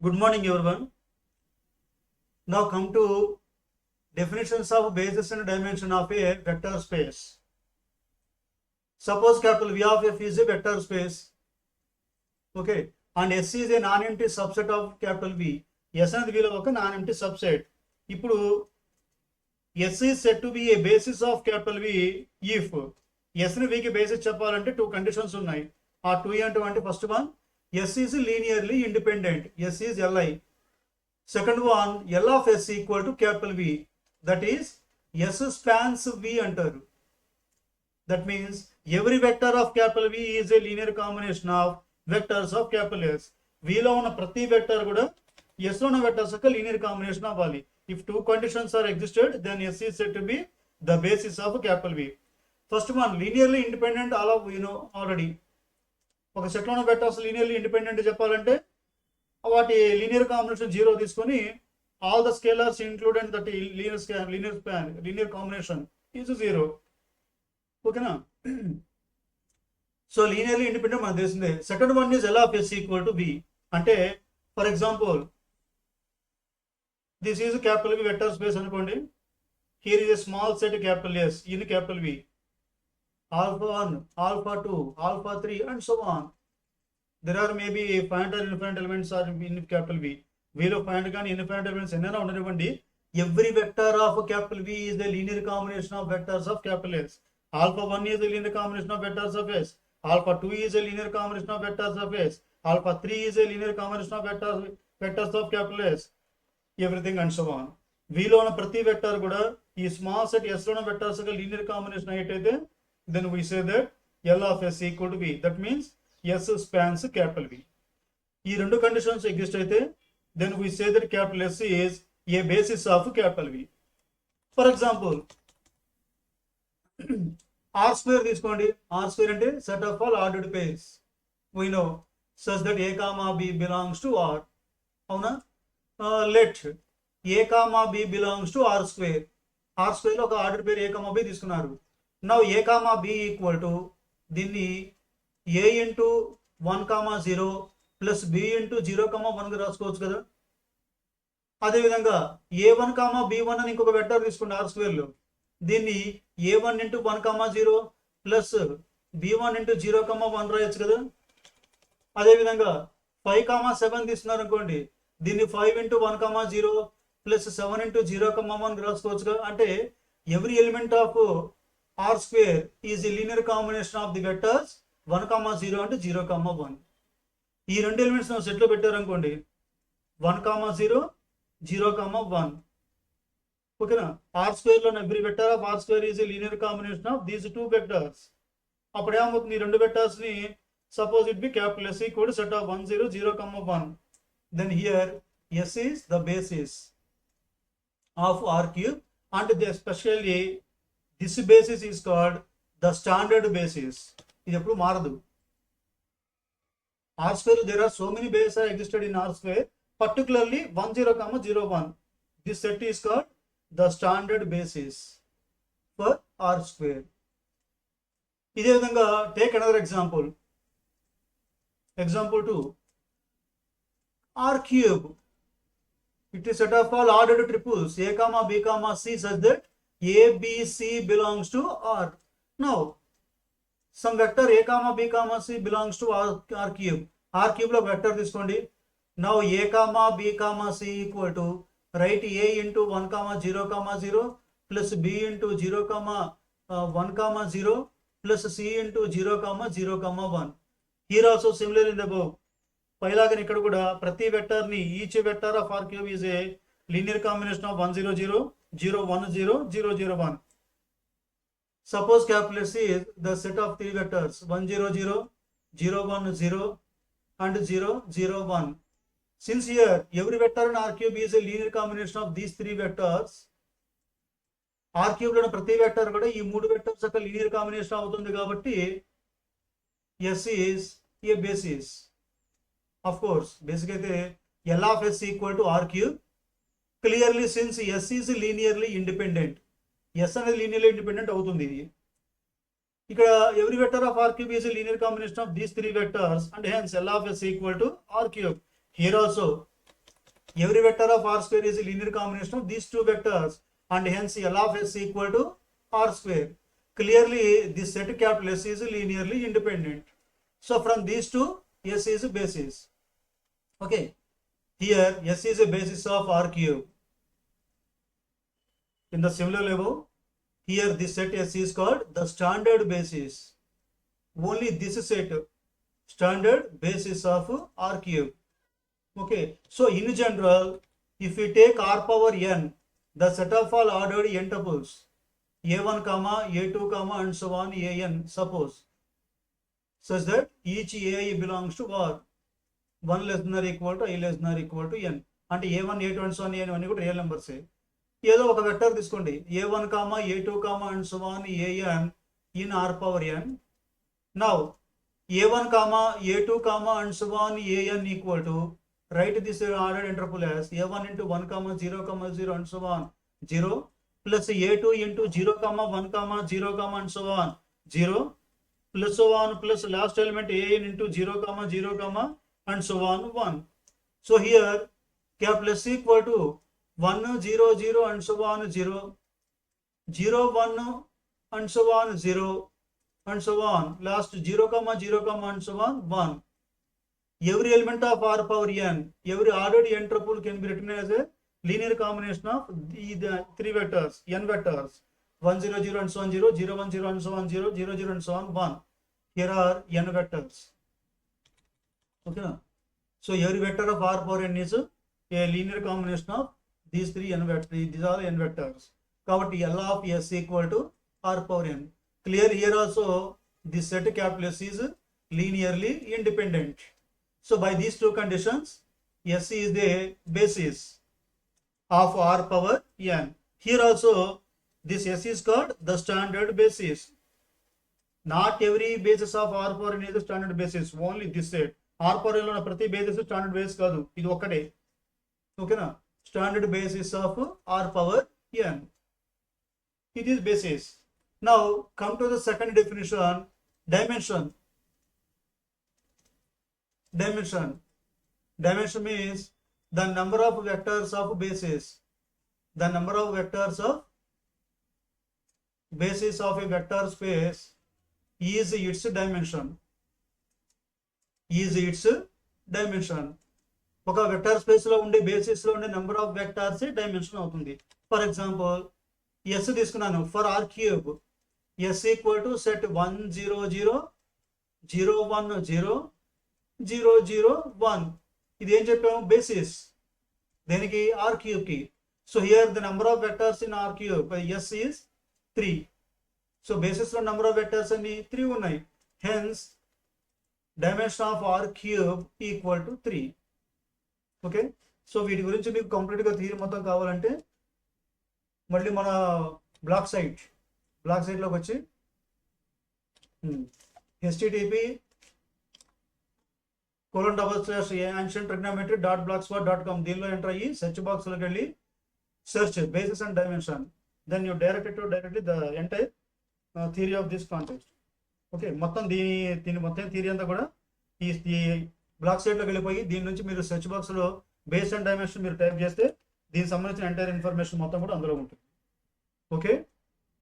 Good morning, everyone. Now come to definitions of basis and dimension of a vector space. Suppose capital V of F is a vector space, okay, and S is a non-empty subset of capital V. S అనేది V లో ఒక non-empty subset. ఇప్పుడు S is said to be a basis of capital V if S ని V కి basis చెప్పాలంటే two conditions ఉన్నాయి. ఆ two ఏంటంటే first one, S is linearly independent. S is Li. Second one, L of S equal to capital V. That is, S spans V అంటారు. That means every vector of capital V is a linear combination of vectors of capital S. V లో ఉన్న ప్రతి vector కూడా S లో ఉన్న vectors యొక్క linear combination అవ్వాలి. If two conditions are existed, then S is said to be the basis of capital V. First one, linearly independent, all of you know already. ఒక set లో ఉన్న vectors linearly independent చెప్పాలంటే వాటి linear combination 0 తీసుకొని all the scalars included that linear combination is 0. ఓకేనా? So linearly independent మనకు తెలిసిందే. Second one is L of S equal to V. అంటే for example this is capital V vector space అనుకోండి. Here is a small set capital S in capital V. Alpha 1, alpha 2, alpha 3 and so on. There are maybe finite or infinite elements are in capital V. V లో finite కానీ infinite elements ఎన్నైనా ఉండనివ్వండి. Every vector of capital V is the linear combination of vectors of capital S. Alpha 1 is the linear combination of vectors of S. Alpha 2 is a linear combination of vectors of S. Alpha 3 is a linear combination of vectors of capital S. Everything and so on. V లో ఉన్న ప్రతి vector కూడా ఈ small set S లో ఉన్న vectors యొక్క linear combination అయ్యేటైతే then we say that L of S equal to V. That means S spans capital V. ఈ రెండు కండిషన్స్ ఎగ్జిస్ట్ అయితే then we say that capital S is a basis of capital V. For example, R square తీసుకోండి. R square అంటే set of all ordered pairs. We know such that A comma B belongs to R. అవునా? Let A comma B belongs to R square. R square లో ఒక ordered pair A comma B తీసుకున్నారు. Now A comma B equal to దీన్ని A into 1 comma 0 plus B into 0 comma 1 రాసుకోవచ్చు కదా. అదేవిధంగా A1 comma B1 అని ఇంకొక vector తీసుకోండి R స్క్వేర్ లో. దీన్ని A1 into 1 comma 0 plus B1 into 0 comma 1 రాయొచ్చు కదా. అదేవిధంగా 5 comma 7 తీసుకున్నారు అనుకోండి. దీన్ని 5 into 1 comma 0 plus 7 into 0 comma 1 రాసుకోవచ్చు కదా. అంటే every element of R square is a linear combination of the vectors 1 comma 0 and 0 comma 1. ఈ రెండు ఎలిమెంట్స్ మనం సెట్ లో పెట్టారు అనుకోండి, 1 comma 0, 0 comma 1. ఓకేనా? R స్క్వేర్ లో every vector of R square is a linear combination of these two vectors. అప్పుడు ఏమవుతుంది? ఈ రెండు వెక్టర్స్ ని suppose it be capital S equal set of 1 0 0 comma 1. Then here S is the basis of R cube and the especially this basis is called the standard basis. ఇది ఎప్పుడు మారదు. R square there are so many bases are existed in R square, particularly 1 0 comma 0 1. This set is called the standard basis for R square. ఇదే విధంగా take another example. Example 2. R cube. It is set of all ordered triples A comma B comma C such that A, B, C belongs to R. Now, some vector A comma B comma C belongs to R cube. R cube లో vector తీసుకోండి. Now A comma B comma C equal to write A into 1 comma 0 comma 0 plus B into 0 comma 1 comma 0 plus C into 0 comma 0 comma 1. Here also similar in the above. పైలాగా ఇక్కడ కూడా ప్రతి vector ని each vector of R cube is a linear combination of 1 0 0 0 1 0 0 0 1. Suppose capital S is the set of three vectors 1 0 0 0 1 0 and 0 0 1. Since here every vector in R cube is a linear combination of these three vectors, R cube లో ప్రతి vector కూడా ఈ మూడు vectors యొక్క linear combination అవుతుంది కాబట్టి S is a basis. Of course, basic అయితే L of S equal to R cube. Clearly, since S is linearly independent, S అనేది linearly independent అవుతుంది. ఇక్కడ every vector of R cube is a linear combination of these three vectors and hence L of S equal to R cube. Here also Every vector of R square is a linear combination of these two vectors, and hence L of S equal to R square. Clearly, this set capital S is linearly independent. So from these two, S is a basis. Okay. Here, S is a basis of R cube. In the similar level, here this set S is called the standard basis. Only this set, standard basis of R cube. Okay, so in general, if we take R power n, the set of all ordered n tuples, a1, a2, and so on, an, suppose, such that each ai belongs to R, 1 less than or equal to I less than or equal to n. అంటే a1, a2 and so on, an కూడా real నెంబర్సే. ఏదో ఒక vector తీసుకోండి, a1, a2, and so on, an in R power n. Now, a1, a2, and so on, an equal to, write this ordered interpol as a1 into 1, 0, 0 and so on, 0, plus a2 into 0, 1, 0, and so on, 0, plus so on, plus last element an into 0, 0, and so on, 1. So here, capital S equal to 1, 0, 0 and so on, 0, 0, 1 and so on, 0, and so on, last 0, 0, and so on, 1. Every element of R power n, every ordered n tuple can be written as a linear combination of the three vectors, n vectors, 1, 0, 0 and so on, 0, 0, 1, 0 and so on, 0, 0, 0 and so on, 1. Here are n vectors. Okay. So every vector of R power n is a linear combination of these three n vectors. These are n vectors. Kabatti L of S equal to R power n. Clear here also, this set capital S is linearly independent. So by these two conditions, S is the basis of R power n. Here also, this S is called the standard basis. Not every basis of R power n is the standard basis. Only this set. R power n lo prati basis standard basis kaadu. Idu okkate. Okay na? Standard basis of R power n. It is basis. Now come to the second definition, dimension. Dimension. Dimension means the number of vectors of basis. The number of vectors of basis of a vector space is its dimension. Is its dimension. ఒక vector space లో ఉండే basis లో ఉండే number of vectors dimension అవుతుంది. For example S తీసుకున్నాను for R cube, S equal to set 1 0 0 0 1 0 0 0 1. ఇది ఏం చెప్పాము? బేసిస్. దేనికి? ఆర్ క్యూబ్ కి. So here the number of vectors in R cube S is 3. So basis లో నెంబర్ ఆఫ్ వెక్టర్స్ అన్ని 3 ఉన్నాయి. Hence dimension of R cube equal to 3. Okay. So వీటి గురించి మీకు కంప్లీట్గా థియరీ మొత్తం కావాలంటే మళ్ళీ మన బ్లాక్ సైట్లోకి వచ్చి http://ancienttrigonometry.blogspot.com దీనిలో ఎంటర్ అయ్యి సెర్చ్ బాక్స్లోకి వెళ్ళి search basis and dimension, then you directly the entire theory of this context. Okay. మొత్తం దీని మొత్తం థియరీ అంతా కూడా ఈ బ్లాక్ సైట్లోకి వెళ్ళిపోయి దీని నుంచి మీరు సెర్చ్ బాక్స్లో బేస్ అండ్ డైమెన్షన్ మీరు టైప్ చేస్తే దీనికి సంబంధించిన ఎంటైర్ ఇన్ఫర్మేషన్ మొత్తం కూడా అందులో ఉంటుంది. ఓకే.